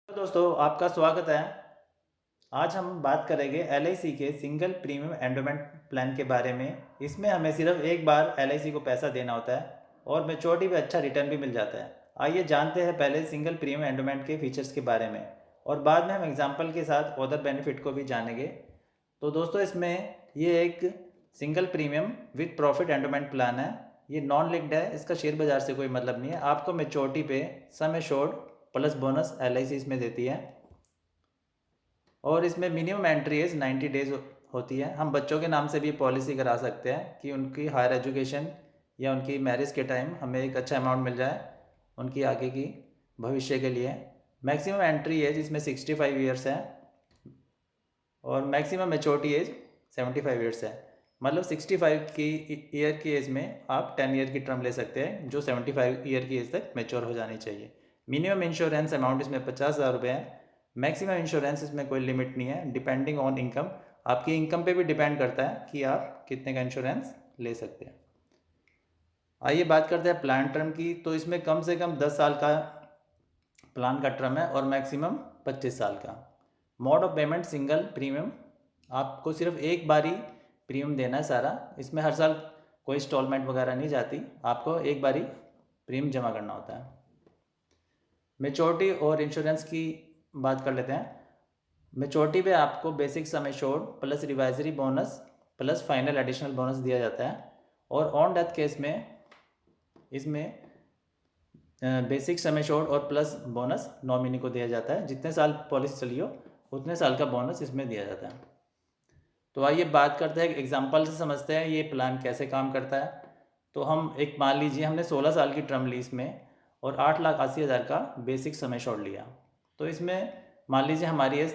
तो दोस्तों आपका स्वागत है। आज हम बात करेंगे एलआईसी के सिंगल प्रीमियम एंडोमेंट प्लान के बारे में। इसमें हमें सिर्फ एक बार एलआईसी को पैसा देना होता है और मैच्योरिटी पे अच्छा रिटर्न भी मिल जाता है। आइए जानते हैं पहले सिंगल प्रीमियम एंडोमेंट के फीचर्स के बारे में और बाद में हम एग्जांपल के साथ अदर बेनिफिट को भी जानेंगे। तो दोस्तों इसमें ये एक single premium with profit endowment plan है। ये नॉन लिंक्ड है, इसका शेयर बाजार से कोई मतलब नहीं है। आपको मैच्योरिटी पे सम एश्योर्ड प्लस बोनस एलआईसी इसमें देती है और इसमें मिनिमम एंट्री एज 90 डेज होती है। हम बच्चों के नाम से भी पॉलिसी करा सकते हैं कि उनकी हायर एजुकेशन या उनकी मैरिज के टाइम हमें एक अच्छा अमाउंट मिल जाए उनकी आगे की भविष्य के लिए। मैक्सिमम एंट्री एज इसमें 65 ईयर्स है और मैक्सिमम मैच्योरिटी एज 75 ईयर्स है। मतलब 65 की ईयर की एज में आप 10 ईयर की टर्म ले सकते हैं जो 75 ईयर की एज तक मैच्योर हो जानी चाहिए। मिनिमम इंश्योरेंस अमाउंट इसमें 50,000 रुपये है। मैक्सिमम इंश्योरेंस इसमें कोई लिमिट नहीं है, डिपेंडिंग ऑन इनकम। आपकी इनकम पे भी डिपेंड करता है कि आप कितने का इंश्योरेंस ले सकते हैं। आइए बात करते हैं प्लान टर्म की। तो इसमें कम से कम 10 साल का प्लान का टर्म है और मैक्सिमम 25 साल का। Mode of payment single premium, आपको सिर्फ एक बारी प्रीमियम देना है सारा। इसमें हर साल कोई इंस्टॉलमेंट वगैरह नहीं जाती, आपको एक बारी प्रीमियम जमा करना होता है। मैच्योरिटी और इंश्योरेंस की बात कर लेते हैं। मैच्योरिटी पे आपको basic sum assured plus reversionary bonus plus final additional bonus दिया जाता है और ऑन डेथ केस में इसमें बेसिक सम एश्योर्ड और प्लस बोनस नॉमिनी को दिया जाता है। जितने साल पॉलिसी चली हो उतने साल का बोनस इसमें दिया जाता है। तो आइए बात करते हैं, एग्जाम्पल से समझते हैं ये प्लान कैसे काम करता है। तो हम एक मान लीजिए हमने 16 साल की टर्म ली इसमें और 8,80,000 का बेसिक सम एश्योर्ड लिया। तो इसमें मान लीजिए हमारी एज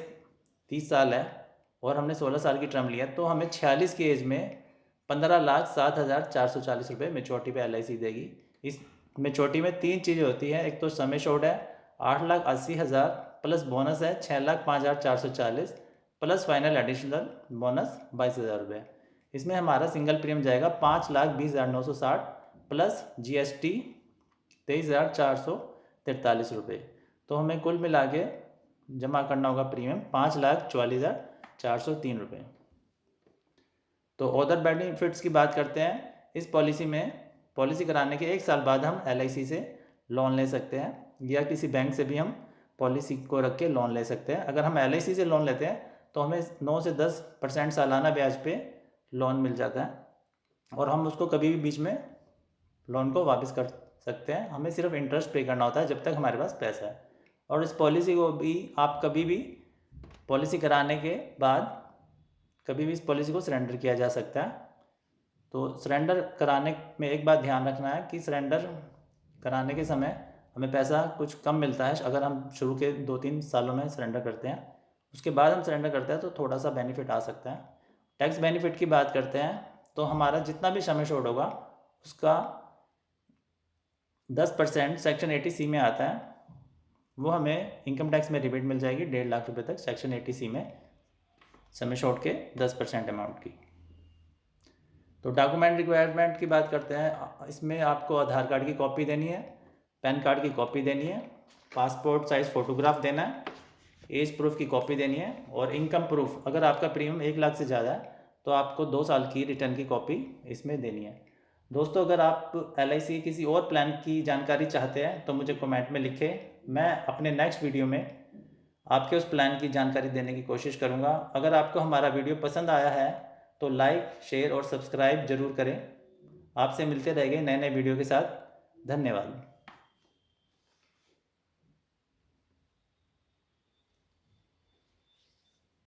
30 साल है और हमने 16 साल की टर्म लिया, तो हमें 46 की एज में 15,07,440 रुपये मैच्योरिटी पे एलआईसी देगी। इस मैच्योरिटी में तीन चीज़ें होती हैं, एक तो सम एश्योर्ड है 8,80,000 प्लस बोनस है 6,05,440 प्लस फाइनल एडिशनल बोनस 22,000 रुपये। इसमें हमारा सिंगल प्रीमियम जाएगा 5,20,960 प्लस जीएसटी 23,443 रुपये। तो हमें कुल मिला के जमा करना होगा प्रीमियम 5,44,403 रुपये। तो अदर बेनिफिट्स की बात करते हैं। इस पॉलिसी में पॉलिसी कराने के एक साल बाद हम एलआईसी से लोन ले सकते हैं या किसी बैंक से भी हम पॉलिसी को रख के लोन ले सकते हैं। अगर हम एलआईसी से लोन लेते हैं तो हमें 9 से 10% सालाना ब्याज पे लोन मिल जाता है और हम उसको कभी भी बीच में लोन को वापस कर सकते हैं। हमें सिर्फ इंटरेस्ट पे करना होता है जब तक हमारे पास पैसा है। और इस पॉलिसी को भी आप कभी भी पॉलिसी कराने के बाद कभी भी इस पॉलिसी को सरेंडर किया जा सकता है। तो सरेंडर कराने में एक बात ध्यान रखना है कि सरेंडर कराने के समय हमें पैसा कुछ कम मिलता है अगर हम शुरू के 2-3 सालों में सरेंडर करते हैं। उसके बाद हम सरेंडर करते हैं तो थोड़ा सा बेनिफिट आ सकता है। टैक्स बेनिफिट की बात करते हैं तो हमारा जितना भी सम एश्योर्ड होगा उसका 10% सेक्शन 80C में आता है, वो हमें इनकम टैक्स में रिबेट मिल जाएगी 1.5 लाख रुपये तक सेक्शन 80C में सम एश्योर्ड के 10% अमाउंट की। तो डॉक्यूमेंट रिक्वायरमेंट की बात करते हैं। इसमें आपको आधार कार्ड की कॉपी देनी है, पैन कार्ड की कॉपी देनी है, पासपोर्ट साइज़ फ़ोटोग्राफ देना है, एज प्रूफ की कॉपी देनी है और इनकम प्रूफ। अगर आपका प्रीमियम 1 लाख से ज़्यादा है तो आपको 2 साल की रिटर्न की कॉपी इसमें देनी है। दोस्तों अगर आप एलआईसी किसी और प्लान की जानकारी चाहते हैं तो मुझे कमेंट में लिखें। मैं अपने नेक्स्ट वीडियो में आपके उस प्लान की जानकारी देने की कोशिश करूँगा। अगर आपको हमारा वीडियो पसंद आया है तो लाइक शेयर और सब्सक्राइब ज़रूर करें। आपसे मिलते रहेंगे नए नए वीडियो के साथ। धन्यवाद।